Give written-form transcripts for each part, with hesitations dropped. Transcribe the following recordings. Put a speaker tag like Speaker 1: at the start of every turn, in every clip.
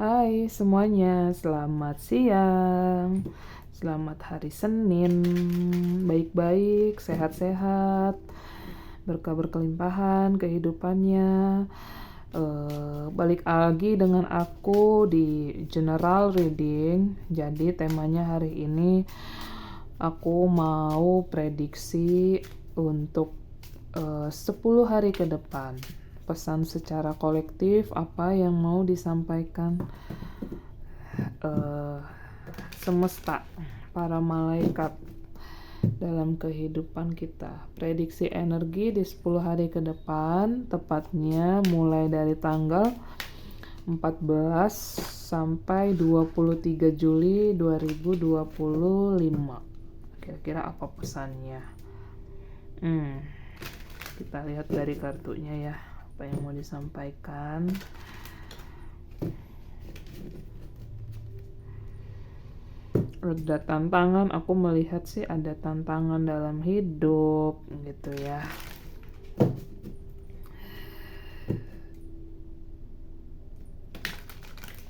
Speaker 1: Hai semuanya, selamat siang. Selamat hari Senin. Baik-baik, sehat-sehat, berkah berkelimpahan kehidupannya. Balik lagi dengan aku di general reading. Jadi temanya hari ini aku mau prediksi untuk 10 hari ke depan. Pesan secara kolektif apa yang mau disampaikan semesta, para malaikat dalam kehidupan kita. Prediksi energi di 10 hari ke depan, tepatnya mulai dari tanggal 14 sampai 23 Juli 2025. Kira-kira apa pesannya? Kita lihat dari kartunya ya, apa yang mau disampaikan. Ada tantangan, aku melihat sih ada tantangan dalam hidup gitu ya.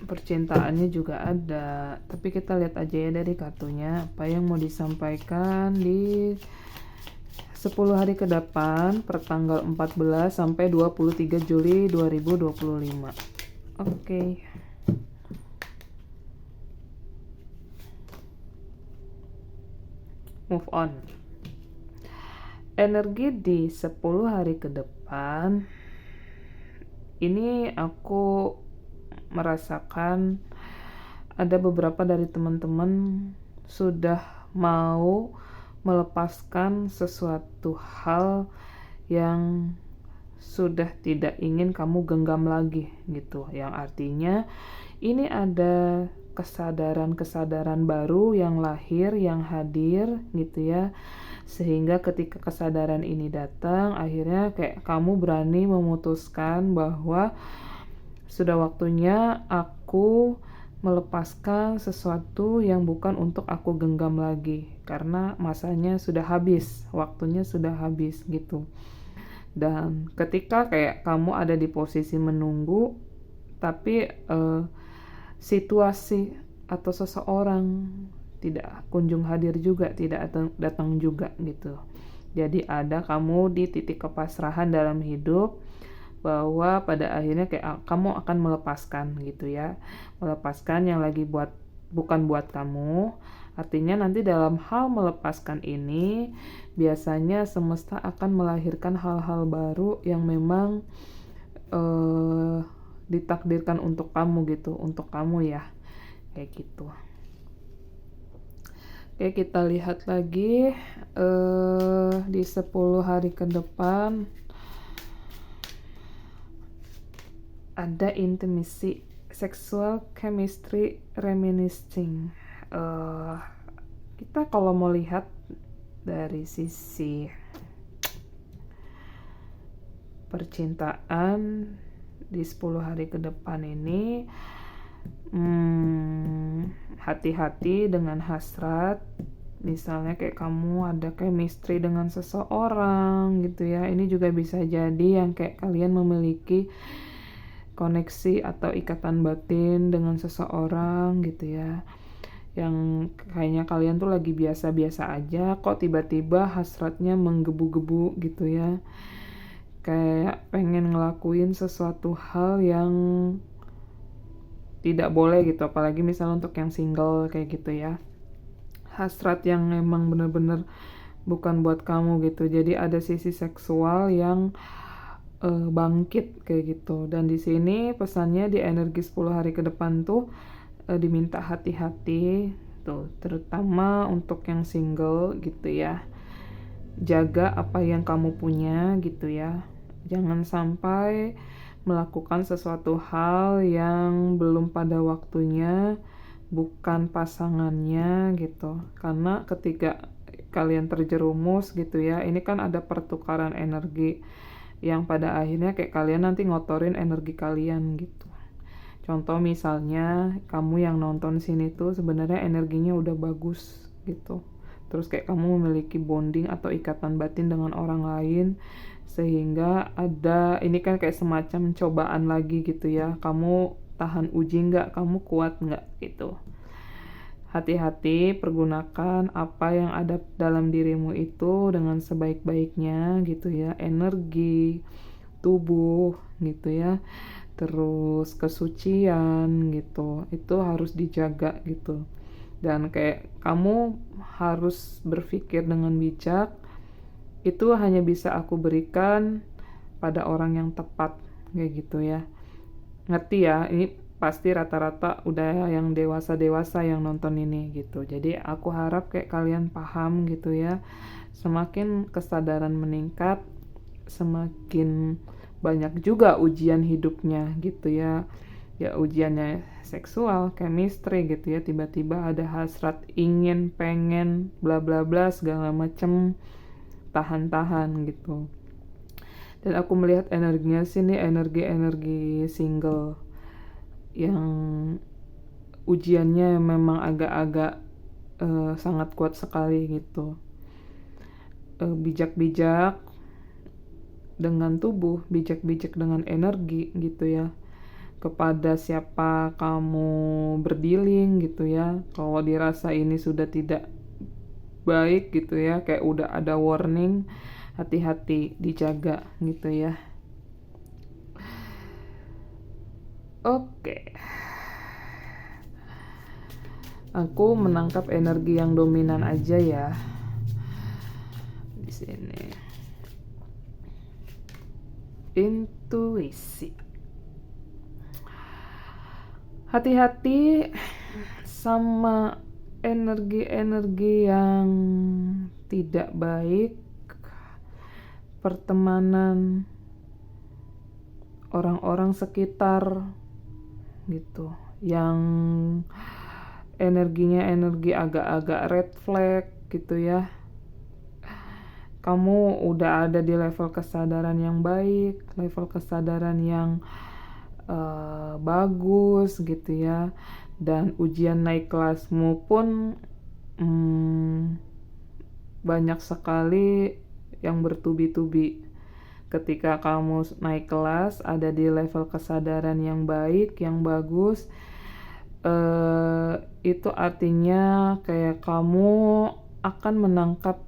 Speaker 1: Percintaannya juga ada, tapi kita lihat aja ya dari kartunya apa yang mau disampaikan di 10 hari ke depan pertanggal 14 sampai 23 Juli 2025. Oke. Move on. Energi di 10 hari ke depan ini aku merasakan ada beberapa dari teman-teman sudah mau melepaskan sesuatu hal yang sudah tidak ingin kamu genggam lagi gitu. Yang artinya ini ada kesadaran-kesadaran baru yang lahir, yang hadir gitu ya. Sehingga ketika kesadaran ini datang, akhirnya kayak kamu berani memutuskan bahwa sudah waktunya aku melepaskan sesuatu yang bukan untuk aku genggam lagi, karena masanya sudah habis, waktunya sudah habis gitu. Dan ketika kayak kamu ada di posisi menunggu, tapi situasi atau seseorang tidak kunjung hadir juga, tidak datang juga gitu. Jadi ada kamu di titik kepasrahan dalam hidup, bahwa pada akhirnya kayak kamu akan melepaskan gitu ya, melepaskan yang lagi bukan buat kamu. Artinya nanti dalam hal melepaskan ini biasanya semesta akan melahirkan hal-hal baru yang memang ditakdirkan untuk kamu gitu, untuk kamu ya, kayak gitu. Oke, kita lihat lagi di 10 hari ke depan ada intimacy, sexual chemistry reminiscing. Kita kalau mau lihat dari sisi percintaan di 10 hari ke depan ini, hati-hati dengan hasrat. Misalnya kayak kamu ada chemistry dengan seseorang gitu ya, ini juga bisa jadi yang kayak kalian memiliki koneksi atau ikatan batin dengan seseorang gitu ya, yang kayaknya kalian tuh lagi biasa-biasa aja, kok tiba-tiba hasratnya menggebu-gebu gitu ya, kayak pengen ngelakuin sesuatu hal yang tidak boleh gitu, apalagi misalnya untuk yang single kayak gitu ya, hasrat yang emang bener-bener bukan buat kamu gitu. Jadi ada sisi seksual yang bangkit kayak gitu. Dan di sini pesannya di energi 10 hari ke depan tuh diminta hati-hati tuh, terutama untuk yang single gitu ya. Jaga apa yang kamu punya gitu ya. Jangan sampai melakukan sesuatu hal yang belum pada waktunya, bukan pasangannya gitu. Karena ketika kalian terjerumus gitu ya, ini kan ada pertukaran energi yang pada akhirnya kayak kalian nanti ngotorin energi kalian gitu. Contoh misalnya kamu yang nonton sini tuh sebenarnya energinya udah bagus gitu, terus kayak kamu memiliki bonding atau ikatan batin dengan orang lain, sehingga ada ini kan kayak semacam cobaan lagi gitu ya, kamu tahan uji nggak, kamu kuat nggak gitu. Hati-hati, pergunakan apa yang ada dalam dirimu itu dengan sebaik-baiknya gitu ya. Energi, tubuh gitu ya. Terus kesucian gitu. Itu harus dijaga gitu. Dan kayak kamu harus berpikir dengan bijak. Itu hanya bisa aku berikan pada orang yang tepat kayak gitu ya. Ngerti ya, ini pasti rata-rata udah yang dewasa-dewasa yang nonton ini gitu. Jadi aku harap kayak kalian paham gitu ya. Semakin kesadaran meningkat, semakin banyak juga ujian hidupnya gitu ya. Ya ujiannya seksual, chemistry gitu ya. Tiba-tiba ada hasrat, ingin, pengen, bla bla bla segala macem, tahan-tahan gitu. Dan aku melihat energinya sih nih energi-energi single yang ujiannya memang agak-agak sangat kuat sekali gitu. Bijak-bijak dengan tubuh, bijak-bijak dengan energi gitu ya. Kepada siapa kamu berdealing gitu ya. Kalau dirasa ini sudah tidak baik gitu ya, kayak udah ada warning, hati-hati, dijaga gitu ya. Oke. Aku menangkap energi yang dominan aja ya di sini. Intuisi. Hati-hati sama energi-energi yang tidak baik, pertemanan, orang-orang sekitar gitu, yang energinya energi agak-agak red flag gitu ya. Kamu udah ada di level kesadaran yang baik, level kesadaran yang bagus gitu ya. Dan ujian naik kelasmu pun banyak sekali yang bertubi-tubi. Ketika kamu naik kelas, ada di level kesadaran yang baik, yang bagus, itu artinya kayak kamu akan menangkap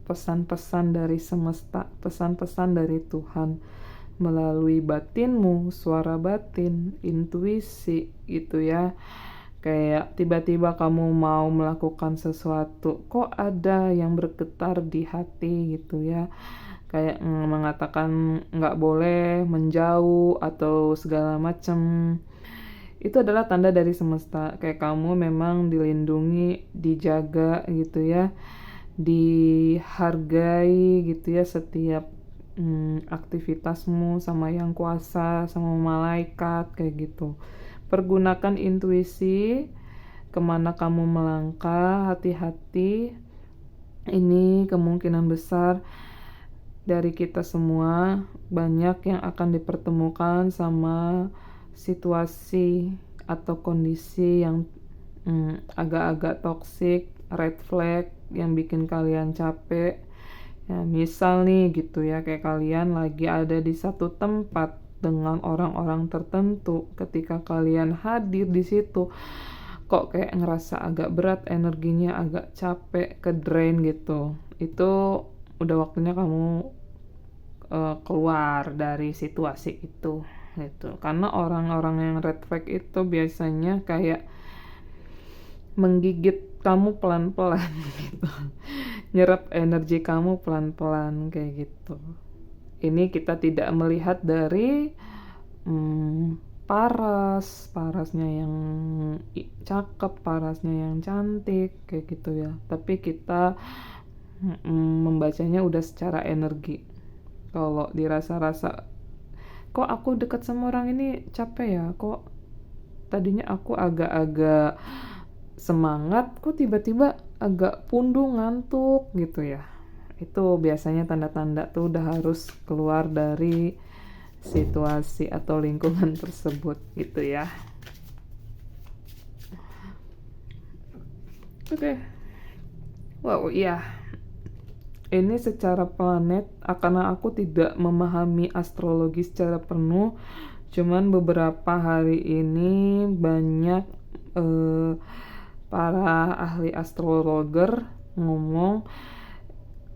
Speaker 1: pesan-pesan dari semesta, pesan-pesan dari Tuhan melalui batinmu, suara batin, intuisi gitu ya. Kayak tiba-tiba kamu mau melakukan sesuatu, kok ada yang bergetar di hati gitu ya. Kayak mengatakan nggak boleh, menjauh atau segala macam. Itu adalah tanda dari semesta, kayak kamu memang dilindungi, dijaga gitu ya, dihargai gitu ya setiap aktivitasmu sama yang kuasa, sama malaikat kayak gitu. Pergunakan intuisi kemana kamu melangkah, hati-hati. Ini kemungkinan besar dari kita semua banyak yang akan dipertemukan sama situasi atau kondisi yang agak-agak toksik, red flag yang bikin kalian capek. Ya, misal nih gitu ya, kayak kalian lagi ada di satu tempat dengan orang-orang tertentu, ketika kalian hadir di situ kok kayak ngerasa agak berat, energinya agak capek, ke drain gitu. Itu udah waktunya kamu keluar dari situasi itu gitu. Karena orang-orang yang red flag itu biasanya kayak menggigit kamu pelan-pelan gitu. Nyerap energi kamu pelan-pelan kayak gitu. Ini kita tidak melihat dari parasnya yang cakep, parasnya yang cantik kayak gitu ya. Tapi kita membacanya udah secara energi. Kalau dirasa-rasa kok aku dekat sama orang ini capek ya, kok tadinya aku agak-agak semangat, kok tiba-tiba agak pundu, ngantuk gitu ya. Itu biasanya tanda-tanda tuh udah harus keluar dari situasi atau lingkungan tersebut gitu ya. Oke. Wow, iya. Ini secara planet, karena aku tidak memahami astrologi secara penuh, Cuman beberapa hari ini banyak para ahli astrologer ngomong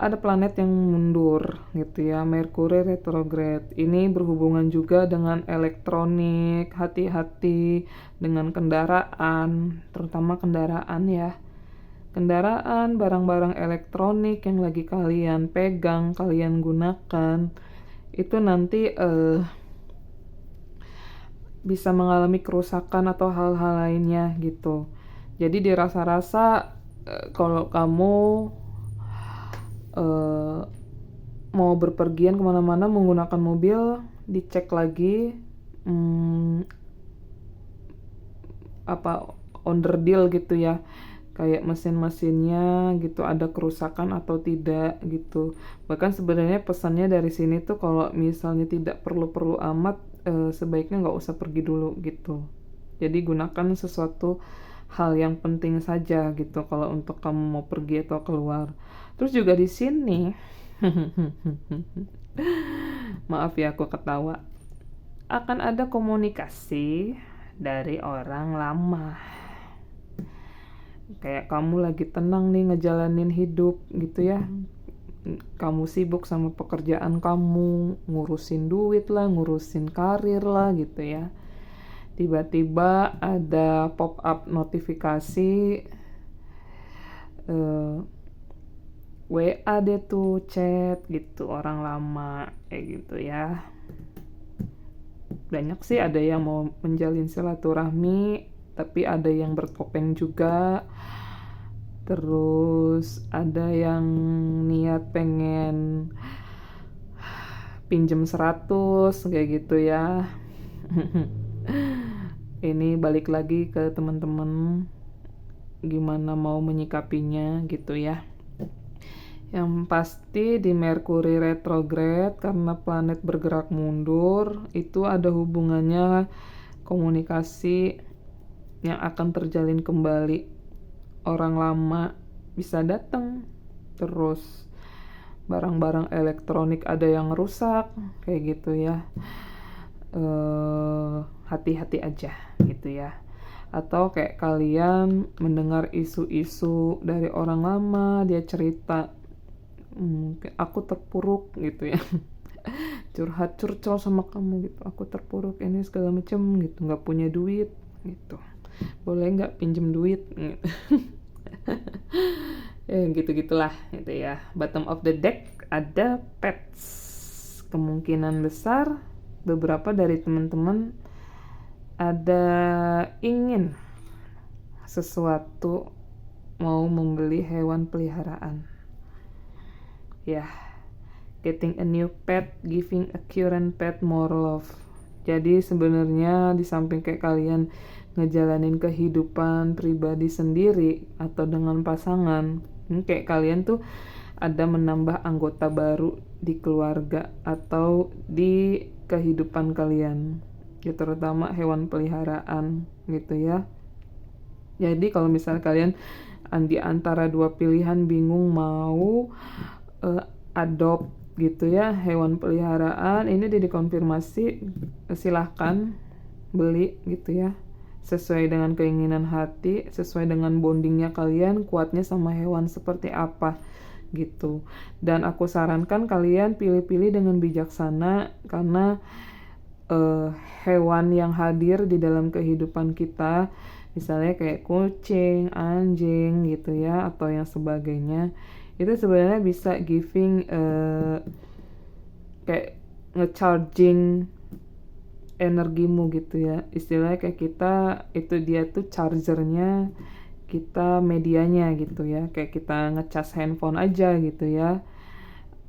Speaker 1: ada planet yang mundur gitu ya, Merkuri retrograde. Ini berhubungan juga dengan elektronik, hati-hati dengan kendaraan, terutama kendaraan ya. Kendaraan, barang-barang elektronik yang lagi kalian pegang, kalian gunakan, itu nanti bisa mengalami kerusakan atau hal-hal lainnya gitu. Jadi dirasa-rasa kalau kamu mau berpergian kemana-mana menggunakan mobil, dicek lagi onderdil gitu ya, kayak mesin-mesinnya gitu ada kerusakan atau tidak gitu. Bahkan sebenarnya pesannya dari sini tuh kalau misalnya tidak perlu-perlu amat, sebaiknya nggak usah pergi dulu gitu. Jadi gunakan sesuatu hal yang penting saja gitu kalau untuk kamu mau pergi atau keluar. Terus juga di sini maaf ya aku ketawa, akan ada komunikasi dari orang lama. Kayak kamu lagi tenang nih ngejalanin hidup gitu ya, kamu sibuk sama pekerjaan kamu, ngurusin duit lah, ngurusin karir lah gitu ya. Tiba-tiba ada pop up notifikasi, WA deh tuh, chat gitu, orang lama kayak gitu ya. Banyak sih, ada yang mau menjalin silaturahmi, tapi ada yang bertopeng juga. Terus ada yang niat pengen pinjem 100 kayak gitu ya. Ini balik lagi ke teman-teman gimana mau menyikapinya gitu ya. Yang pasti di Merkuri retrograde, karena planet bergerak mundur, itu ada hubungannya komunikasi yang akan terjalin kembali. Orang lama bisa datang, terus barang-barang elektronik ada yang rusak kayak gitu ya. Hati-hati aja gitu ya. Atau kayak kalian mendengar isu-isu dari orang lama, dia cerita, aku terpuruk gitu ya, curhat curcol sama kamu gitu, aku terpuruk ini segala macem gitu, nggak punya duit gitu, boleh nggak pinjem duit gitu. Gitu-gitulah gitu ya. Bottom of the deck ada pets. Kemungkinan besar beberapa dari teman-teman ada ingin sesuatu, mau membeli hewan peliharaan ya. Getting a new pet, giving a current pet more love. Jadi sebenarnya di samping kayak kalian ngejalanin kehidupan pribadi sendiri atau dengan pasangan, kayak kalian tuh ada menambah anggota baru di keluarga atau di kehidupan kalian ya, terutama hewan peliharaan gitu ya. Jadi kalau misalnya kalian di antara dua pilihan bingung mau adopt gitu ya hewan peliharaan, ini dikonfirmasi, silahkan beli gitu ya, sesuai dengan keinginan hati, sesuai dengan bondingnya kalian, kuatnya sama hewan seperti apa gitu. Dan aku sarankan kalian pilih-pilih dengan bijaksana, karena hewan yang hadir di dalam kehidupan kita, misalnya kayak kucing, anjing gitu ya, atau yang sebagainya, itu sebenarnya bisa giving kayak ngecharging energimu gitu ya. Istilahnya kayak kita itu, dia tuh chargernya, kita medianya gitu ya, kayak kita ngecas handphone aja gitu ya.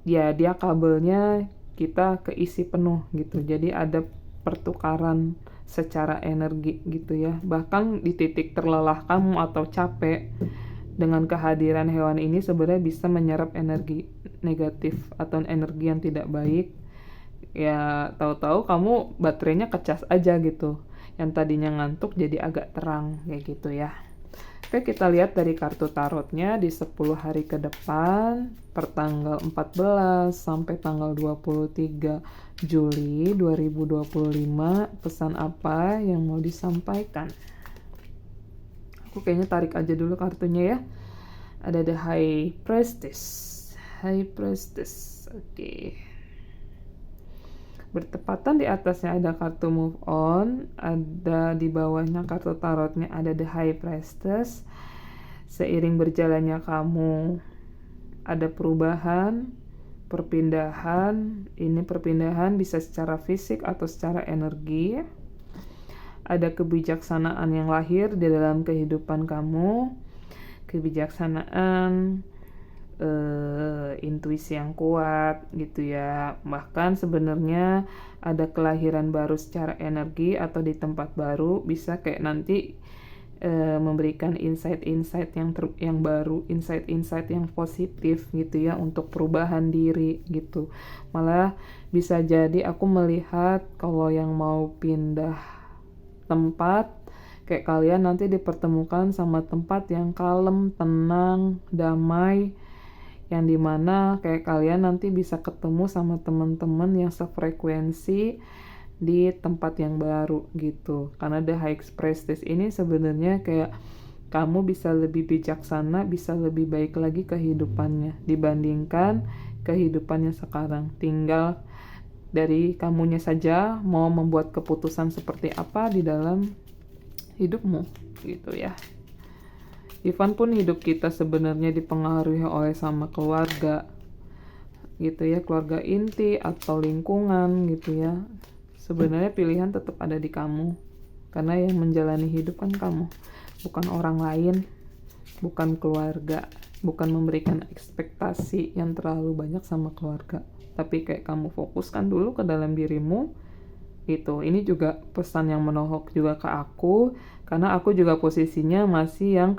Speaker 1: Ya dia kabelnya kita keisi penuh gitu. Jadi ada pertukaran secara energi gitu ya. Bahkan di titik terlelah kamu atau capek, dengan kehadiran hewan ini sebenarnya bisa menyerap energi negatif atau energi yang tidak baik. Ya tahu-tahu kamu baterainya kecas aja gitu. Yang tadinya ngantuk jadi agak terang kayak gitu ya. Oke, kita lihat dari kartu tarotnya di 10 hari ke depan, per tanggal 14 sampai tanggal 23 Juli 2025, pesan apa yang mau disampaikan? Aku kayaknya tarik aja dulu kartunya ya. Ada The High Priestess. High Priestess. Oke. Bertepatan di atasnya ada kartu Move On, ada di bawahnya kartu tarotnya ada The High Priestess. Seiring berjalannya kamu ada perubahan, perpindahan. Ini perpindahan bisa secara fisik atau secara energi. Ada kebijaksanaan yang lahir di dalam kehidupan kamu. Kebijaksanaan, intuisi yang kuat gitu ya. Bahkan sebenarnya ada kelahiran baru secara energi atau di tempat baru, bisa kayak nanti memberikan insight-insight yang baru, insight-insight yang positif gitu ya, untuk perubahan diri gitu. Malah bisa jadi aku melihat kalau yang mau pindah tempat, kayak kalian nanti dipertemukan sama tempat yang kalem, tenang, damai, yang dimana kayak kalian nanti bisa ketemu sama teman-teman yang sefrekuensi di tempat yang baru gitu. Karena The High Priestess ini sebenarnya kayak kamu bisa lebih bijaksana, bisa lebih baik lagi kehidupannya dibandingkan kehidupannya sekarang. Tinggal dari kamunya saja mau membuat keputusan seperti apa di dalam hidupmu gitu ya. Even pun hidup kita sebenarnya dipengaruhi oleh sama keluarga gitu ya, keluarga inti atau lingkungan gitu ya. Sebenarnya pilihan tetap ada di kamu, karena yang menjalani hidup kan kamu, bukan orang lain, bukan keluarga, bukan memberikan ekspektasi yang terlalu banyak sama keluarga, tapi kayak kamu fokuskan dulu ke dalam dirimu gitu. Ini juga pesan yang menohok juga ke aku, karena aku juga posisinya masih yang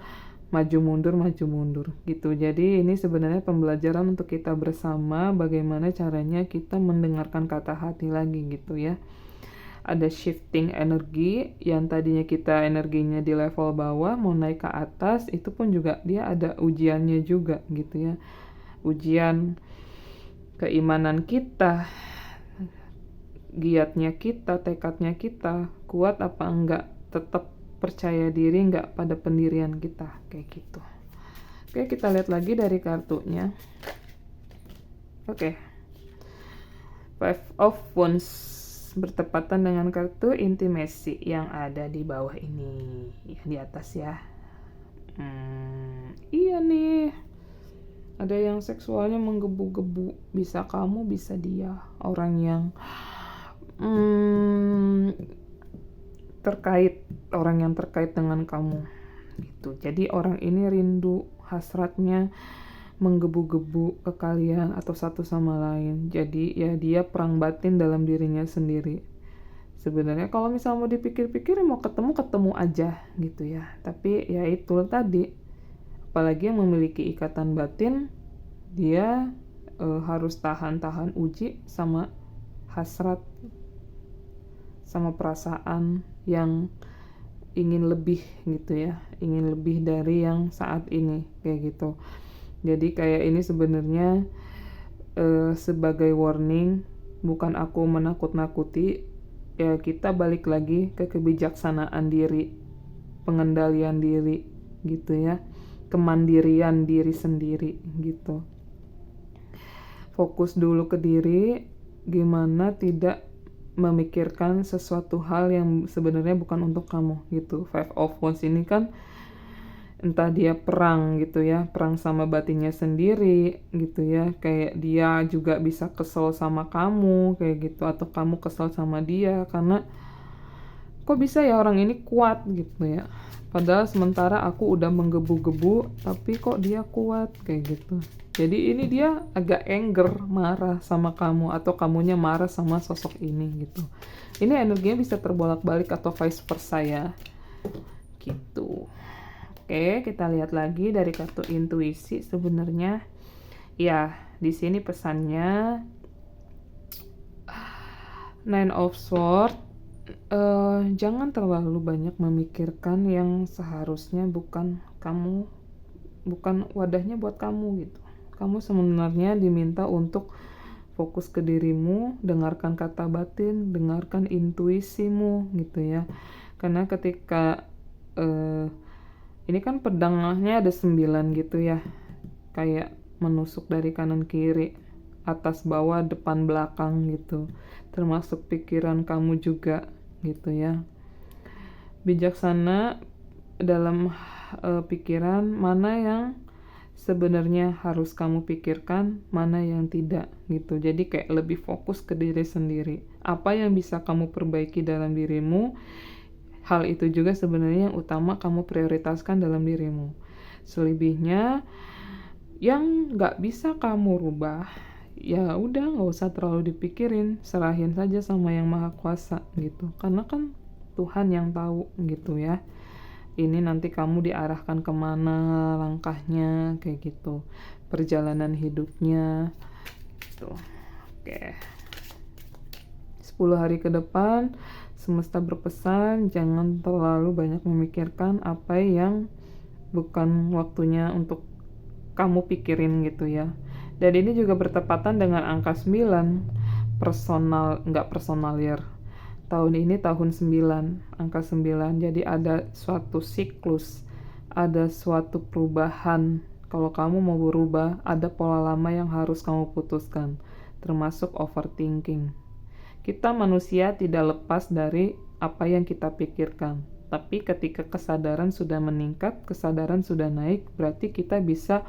Speaker 1: maju mundur gitu. Jadi ini sebenarnya pembelajaran untuk kita bersama, bagaimana caranya kita mendengarkan kata hati lagi gitu ya. Ada shifting energi, yang tadinya kita energinya di level bawah mau naik ke atas, itu pun juga dia ada ujiannya juga gitu ya. Ujian keimanan kita, giatnya kita, tekadnya kita, kuat apa enggak, tetap percaya diri enggak pada pendirian kita, kayak gitu. Oke, kita lihat lagi dari kartunya. Oke. Five of Wands bertepatan dengan kartu intimacy yang ada di bawah ini, ya, di atas ya. Iya nih, ada yang seksualnya menggebu-gebu, bisa kamu, bisa dia, orang yang orang yang terkait dengan kamu gitu. Jadi orang ini rindu, hasratnya menggebu-gebu ke kalian atau satu sama lain. Jadi ya dia perang batin dalam dirinya sendiri. Sebenarnya kalau misalnya mau dipikir-pikir, mau ketemu aja gitu ya. Tapi ya itu tadi, apalagi yang memiliki ikatan batin, dia harus tahan uji sama hasrat, sama perasaan yang ingin lebih gitu ya, ingin lebih dari yang saat ini kayak gitu. Jadi kayak ini sebenarnya sebagai warning, bukan aku menakut-nakuti ya, kita balik lagi ke kebijaksanaan diri, pengendalian diri gitu ya, kemandirian diri sendiri gitu. Fokus dulu ke diri, gimana tidak memikirkan sesuatu hal yang sebenarnya bukan untuk kamu gitu. Five of Wands ini kan entah dia perang gitu ya, perang sama batinnya sendiri gitu ya, kayak dia juga bisa kesel sama kamu kayak gitu, atau kamu kesel sama dia karena kok bisa ya orang ini kuat gitu ya, padahal sementara aku udah menggebu-gebu tapi kok dia kuat kayak gitu. Jadi ini dia agak anger, marah sama kamu, atau kamunya marah sama sosok ini gitu. Ini energinya bisa terbolak-balik atau vice versa ya gitu. Oke, kita lihat lagi dari kartu intuisi. Sebenarnya ya di sini pesannya Nine of Swords, Jangan terlalu banyak memikirkan yang seharusnya bukan kamu, bukan wadahnya buat kamu gitu. Kamu sebenarnya diminta untuk fokus ke dirimu, dengarkan kata batin, dengarkan intuisimu gitu ya. Karena ketika ini kan pedangnya ada 9 gitu ya, kayak menusuk dari kanan kiri, atas bawah, depan belakang gitu, termasuk pikiran kamu juga gitu ya. Bijaksana dalam pikiran, mana yang sebenarnya harus kamu pikirkan, mana yang tidak gitu. Jadi kayak lebih fokus ke diri sendiri. Apa yang bisa kamu perbaiki dalam dirimu, hal itu juga sebenarnya yang utama kamu prioritaskan dalam dirimu. Selebihnya yang nggak bisa kamu rubah, ya udah nggak usah terlalu dipikirin, serahin saja sama yang maha kuasa gitu. Karena kan Tuhan yang tahu gitu ya, ini nanti kamu diarahkan kemana langkahnya kayak gitu, perjalanan hidupnya gitu. Oke, 10 hari ke depan semesta berpesan jangan terlalu banyak memikirkan apa yang bukan waktunya untuk kamu pikirin gitu ya. Dan ini juga bertepatan dengan angka 9, nggak personalir. Tahun ini tahun 9, angka 9. Jadi ada suatu siklus, ada suatu perubahan. Kalau kamu mau berubah, ada pola lama yang harus kamu putuskan, termasuk overthinking. Kita manusia tidak lepas dari apa yang kita pikirkan. Tapi ketika kesadaran sudah meningkat, kesadaran sudah naik, berarti kita bisa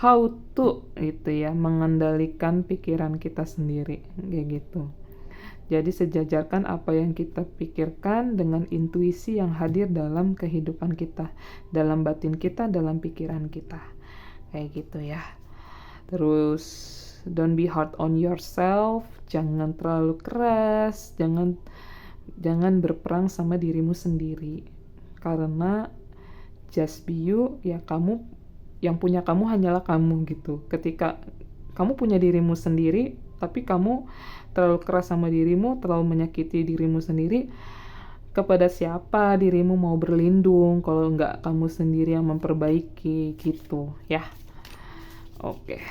Speaker 1: how to gitu ya, mengendalikan pikiran kita sendiri kayak gitu. Jadi sejajarkan apa yang kita pikirkan dengan intuisi yang hadir dalam kehidupan kita, dalam batin kita, dalam pikiran kita. Kayak gitu ya. Terus don't be hard on yourself, jangan terlalu keras, jangan berperang sama dirimu sendiri. Karena just be you, ya kamu, yang punya kamu hanyalah kamu gitu. Ketika kamu punya dirimu sendiri, tapi kamu terlalu keras sama dirimu, terlalu menyakiti dirimu sendiri, kepada siapa dirimu mau berlindung kalau nggak kamu sendiri yang memperbaiki gitu ya. Oke.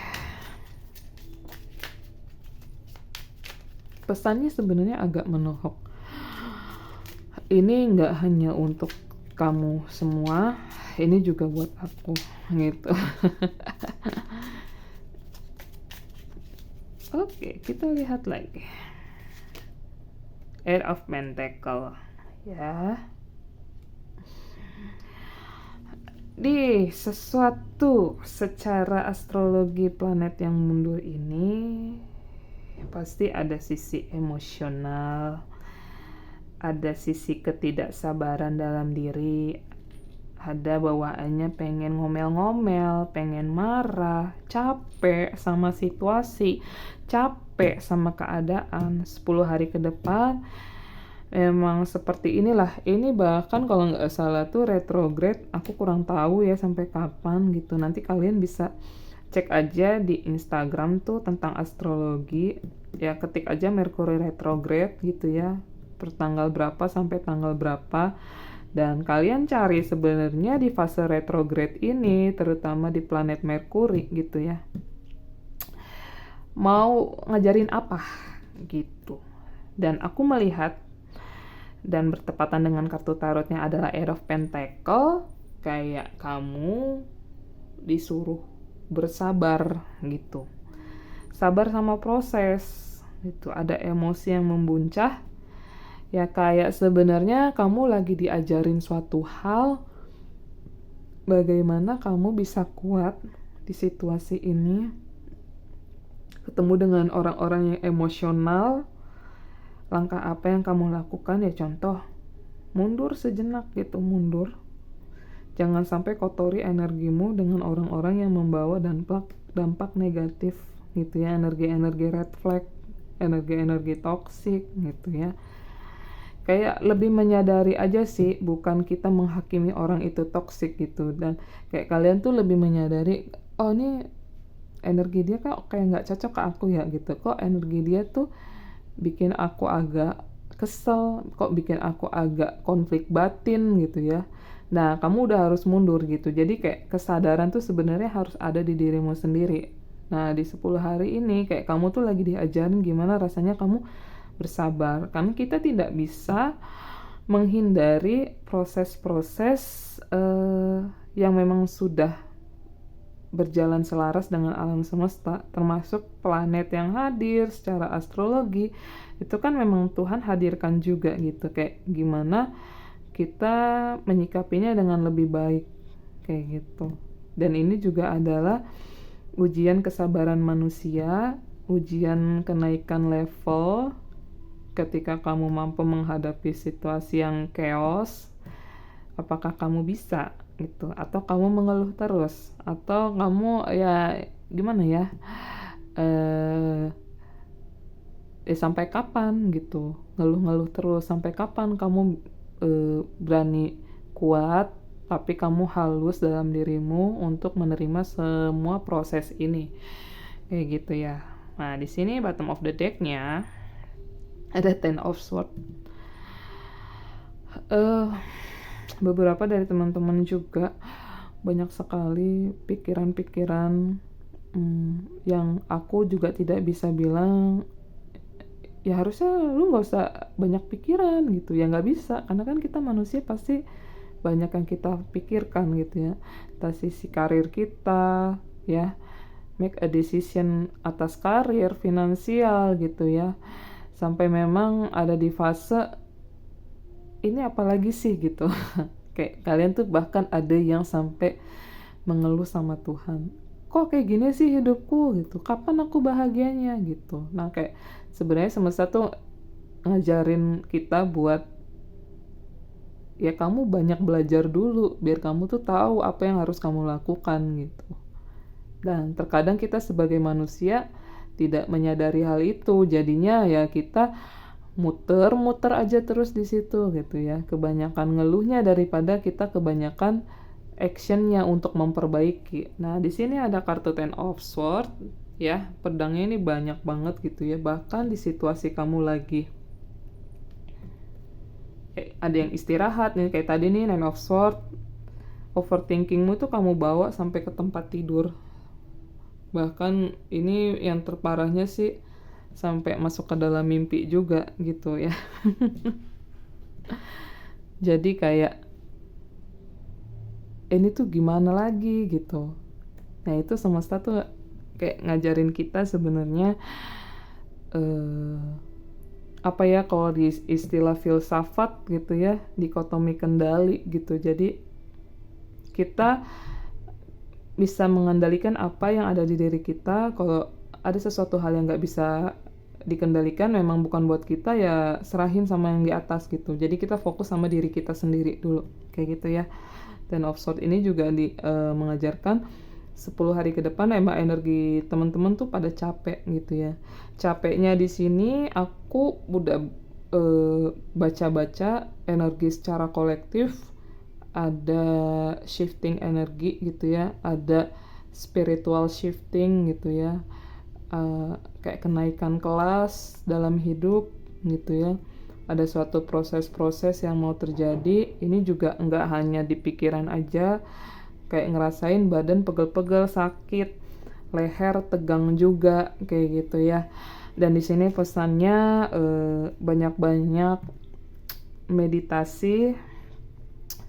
Speaker 1: Pesannya sebenarnya agak menohok. Ini nggak hanya untuk kamu semua, ini juga buat aku gitu. Oke, kita lihat lagi. Eight of Pentacle ya. Di sesuatu secara astrologi planet yang mundur ini pasti ada sisi emosional, ada sisi ketidaksabaran dalam diri, ada bawaannya pengen ngomel-ngomel, pengen marah, capek sama situasi, capek sama keadaan. 10 hari ke depan emang seperti inilah. Ini bahkan kalau nggak salah tuh retrograde, aku kurang tahu ya sampai kapan gitu. Nanti kalian bisa cek aja di Instagram tuh tentang astrologi ya, ketik aja Mercury retrograde gitu ya, pertanggal berapa sampai tanggal berapa, dan kalian cari sebenarnya di fase retrograde ini, terutama di planet Mercury gitu ya, mau ngajarin apa gitu. Dan aku melihat, dan bertepatan dengan kartu tarotnya adalah Eight of Pentacle, kayak kamu disuruh bersabar gitu, sabar sama proses gitu. Ada emosi yang membuncah ya, kayak sebenarnya kamu lagi diajarin suatu hal, bagaimana kamu bisa kuat di situasi ini, ketemu dengan orang-orang yang emosional. Langkah apa yang kamu lakukan ya, contoh mundur sejenak gitu, mundur. Jangan sampai kotori energimu dengan orang-orang yang membawa dampak negatif gitu ya, energi-energi red flag, energi-energi toksik gitu ya. Kayak lebih menyadari aja sih, bukan kita menghakimi orang itu toksik gitu. Dan kayak kalian tuh lebih menyadari, oh ini energi dia kayak nggak cocok ke aku ya gitu, kok energi dia tuh bikin aku agak kesel, kok bikin aku agak konflik batin gitu ya. Nah, kamu udah harus mundur gitu. Jadi kayak kesadaran tuh sebenarnya harus ada di dirimu sendiri. Nah, di 10 hari ini kayak kamu tuh lagi diajarin gimana rasanya kamu bersabar. Karena kita tidak bisa menghindari proses-proses yang memang sudah berjalan selaras dengan alam semesta, termasuk planet yang hadir secara astrologi. Itu kan memang Tuhan hadirkan juga gitu, kayak gimana kita menyikapinya dengan lebih baik kayak gitu. Dan ini juga adalah ujian kesabaran manusia, ujian kenaikan level ketika kamu mampu menghadapi situasi yang chaos. Apakah kamu bisa gitu, atau kamu mengeluh terus, atau kamu ya gimana ya, sampai kapan gitu ngeluh-ngeluh terus, sampai kapan kamu berani kuat tapi kamu halus dalam dirimu untuk menerima semua proses ini kayak gitu ya. Nah, di sini bottom of the deck-nya ada Ten of Swords. Beberapa dari teman-teman juga banyak sekali pikiran-pikiran yang aku juga tidak bisa bilang ya harusnya lu nggak usah banyak pikiran gitu ya, nggak bisa, karena kan kita manusia pasti banyak yang kita pikirkan gitu ya, entah sisi karir kita ya, make a decision atas karir, finansial gitu ya, sampai memang ada di fase ini apalagi sih gitu. Kayak kalian tuh bahkan ada yang sampai mengeluh sama Tuhan, kok kayak gini sih hidupku gitu, kapan aku bahagianya gitu. Nah, kayak sebenarnya semesta tuh ngajarin kita buat ya kamu banyak belajar dulu biar kamu tuh tahu apa yang harus kamu lakukan gitu. Dan terkadang kita sebagai manusia tidak menyadari hal itu, jadinya ya kita muter-muter aja terus di situ gitu ya. Kebanyakan ngeluhnya daripada kita kebanyakan actionnya untuk memperbaiki. Nah, di sini ada kartu Ten of Swords ya, pedangnya ini banyak banget gitu ya. Bahkan di situasi kamu lagi ada yang istirahat nih, kayak tadi nih Nine of Swords, overthinkingmu tuh kamu bawa sampai ke tempat tidur. Bahkan ini yang terparahnya sih sampai masuk ke dalam mimpi juga gitu ya. Jadi kayak ini tuh gimana lagi gitu. Nah, itu semesta tuh kayak ngajarin kita sebenarnya apa ya, kalau di istilah filsafat gitu ya, dikotomi kendali gitu. Jadi kita bisa mengendalikan apa yang ada di diri kita. Kalau ada sesuatu hal yang nggak bisa dikendalikan, memang bukan buat kita, ya serahin sama yang di atas gitu. Jadi kita fokus sama diri kita sendiri dulu kayak gitu ya. Ten of Swords ini juga mengajarkan 10 hari ke depan emang energi teman-teman tuh pada capek gitu ya. Capeknya di sini aku udah baca-baca energi secara kolektif, ada shifting energi gitu ya, ada spiritual shifting gitu ya, kayak kenaikan kelas dalam hidup gitu ya. Ada suatu proses-proses yang mau terjadi. Ini juga nggak hanya di pikiran aja, kayak ngerasain badan pegel-pegel, sakit, leher tegang juga kayak gitu ya. Dan di sini pesannya banyak-banyak meditasi,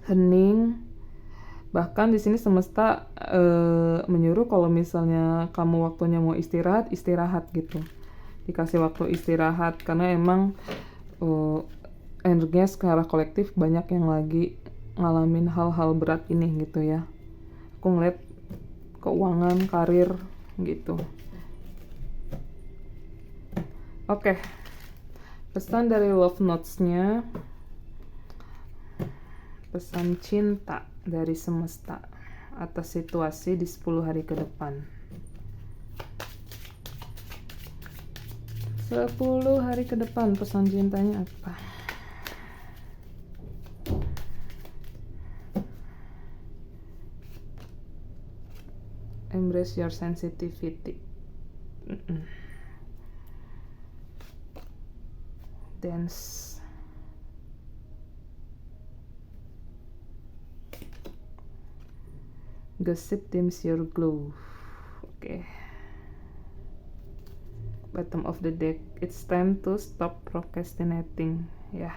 Speaker 1: hening. Bahkan di sini semesta menyuruh kalau misalnya kamu waktunya mau istirahat, istirahat gitu. Dikasih waktu istirahat karena emang energinya secara kolektif banyak yang lagi ngalamin hal-hal berat ini gitu ya. Aku ngeliat keuangan, karir gitu. Oke. Pesan dari Love Notes-nya, pesan cinta dari semesta atas situasi di 10 hari ke depan. 10 hari ke depan pesan cintanya apa? Embrace your sensitivity. Dance. Gossip dims your glow. Oke. Bottom of the deck, it's time to stop procrastinating. Ya,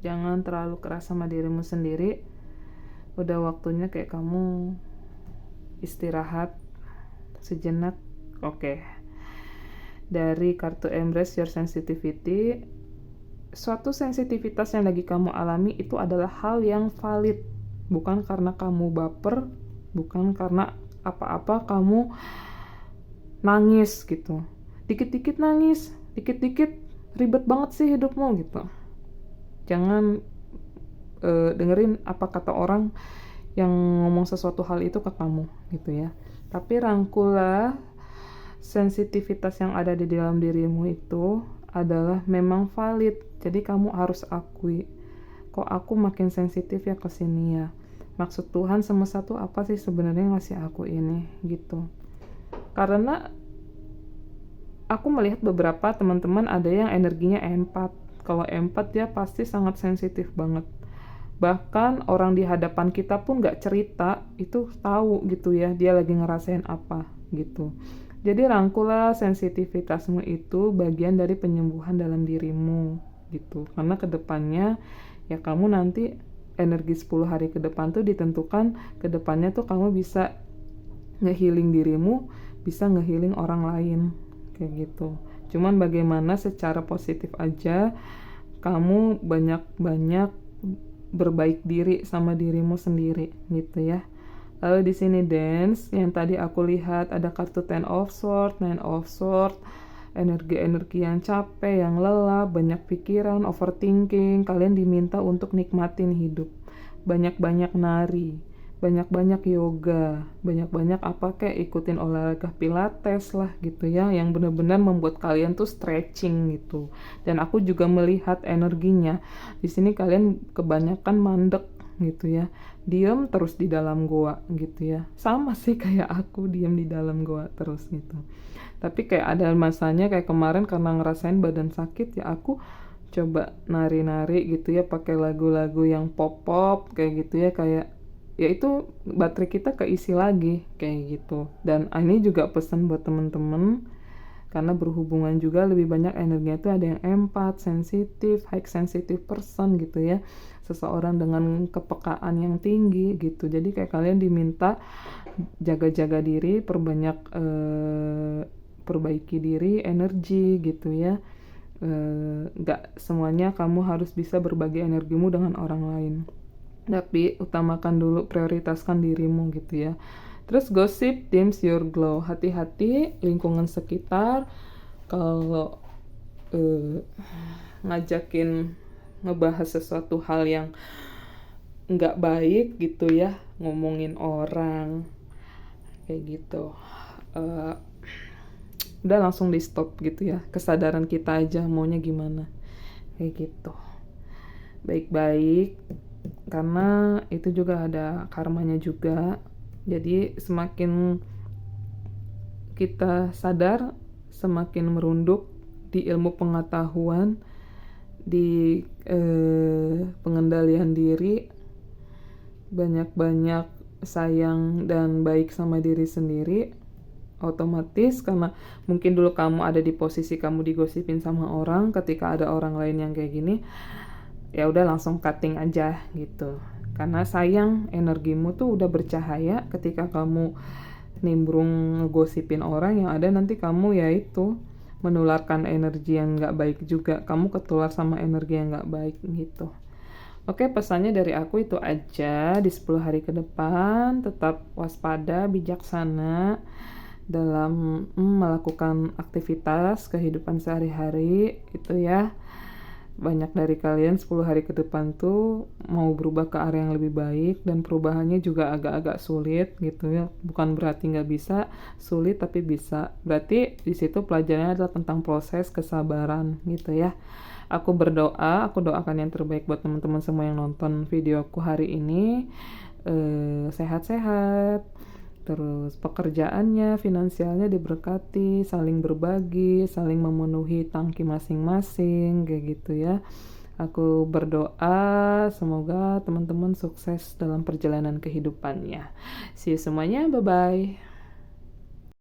Speaker 1: jangan terlalu keras sama dirimu sendiri. Udah waktunya kayak kamu istirahat sejenak. Oke. Dari kartu Embrace Your Sensitivity, suatu sensitivitas yang lagi kamu alami itu adalah hal yang valid, bukan karena kamu baper, bukan karena apa-apa kamu nangis gitu. Dikit-dikit nangis, dikit-dikit ribet banget sih hidupmu gitu. Jangan dengerin apa kata orang yang ngomong sesuatu hal itu ke kamu gitu ya. Tapi rangkullah sensitivitas yang ada di dalam dirimu itu adalah memang valid. Jadi kamu harus akui, kok aku makin sensitif ya ke sini ya. Maksud Tuhan semesta tuh apa sih sebenarnya ngasih aku ini gitu. Karena aku melihat beberapa teman-teman ada yang energinya empat. Kalau empat dia pasti sangat sensitif banget. Bahkan orang di hadapan kita pun gak cerita, itu tahu gitu ya, dia lagi ngerasain apa gitu. Jadi rangkullah sensitivitasmu itu bagian dari penyembuhan dalam dirimu gitu. Karena kedepannya ya kamu nanti energi 10 hari ke depan tuh ditentukan kedepannya tuh kamu bisa nge-healing dirimu, bisa nge-healing orang lain kayak gitu. Cuman bagaimana secara positif aja kamu banyak-banyak berbaik diri sama dirimu sendiri gitu ya. Lalu di sini dance yang tadi aku lihat ada kartu Ten of Swords, Nine of Swords, energi-energi yang capek, yang lelah, banyak pikiran, overthinking. Kalian diminta untuk nikmatin hidup, banyak-banyak nari, banyak-banyak yoga, banyak-banyak apa kayak ikutin olahraga pilates lah gitu ya, yang benar-benar membuat kalian tuh stretching gitu. Dan aku juga melihat energinya di sini kalian kebanyakan mandek gitu ya, diem terus di dalam goa gitu ya. Sama sih kayak aku diem di dalam goa terus gitu. Tapi kayak ada masanya kayak kemarin karena ngerasain badan sakit ya aku coba nari-nari gitu ya, pakai lagu-lagu yang pop-pop kayak gitu ya, kayak ya itu baterai kita keisi lagi kayak gitu. Dan ini juga pesan buat temen-temen, karena berhubungan juga lebih banyak energinya itu ada yang empat, sensitif, high sensitive person gitu ya, seseorang dengan kepekaan yang tinggi gitu. Jadi kayak kalian diminta jaga-jaga diri, perbaiki diri, energi gitu ya. Gak semuanya kamu harus bisa berbagi energimu dengan orang lain, tapi utamakan dulu, prioritaskan dirimu gitu ya. Terus gossip dims your glow, hati-hati lingkungan sekitar kalau ngajakin ngebahas sesuatu hal yang nggak baik gitu ya, ngomongin orang kayak gitu, udah langsung di stop gitu ya. Kesadaran kita aja maunya gimana kayak gitu, baik-baik, karena itu juga ada karmanya juga. Jadi semakin kita sadar, semakin merunduk di ilmu pengetahuan, di pengendalian diri, banyak-banyak sayang dan baik sama diri sendiri. Otomatis karena mungkin dulu kamu ada di posisi kamu digosipin sama orang, ketika ada orang lain yang kayak gini, ya udah langsung cutting aja gitu. Karena sayang, energimu tuh udah bercahaya. Ketika kamu nimbrung ngegosipin orang, yang ada nanti kamu ya itu menularkan energi yang gak baik juga. Kamu ketular sama energi yang gak baik gitu. Oke, pesannya dari aku itu aja. Di 10 hari ke depan tetap waspada, bijaksana dalam melakukan aktivitas kehidupan sehari-hari itu ya. Banyak dari kalian 10 hari ke depan tuh mau berubah ke arah yang lebih baik, dan perubahannya juga agak-agak sulit gitu ya. Bukan berarti nggak bisa, sulit tapi bisa. Berarti di situ pelajarannya adalah tentang proses kesabaran gitu ya. Aku berdoa, aku doakan yang terbaik buat teman-teman semua yang nonton videoku hari ini, sehat-sehat, terus pekerjaannya, finansialnya diberkati, saling berbagi, saling memenuhi tangki masing-masing kayak gitu ya. Aku berdoa semoga teman-teman sukses dalam perjalanan kehidupannya. See you semuanya, bye-bye.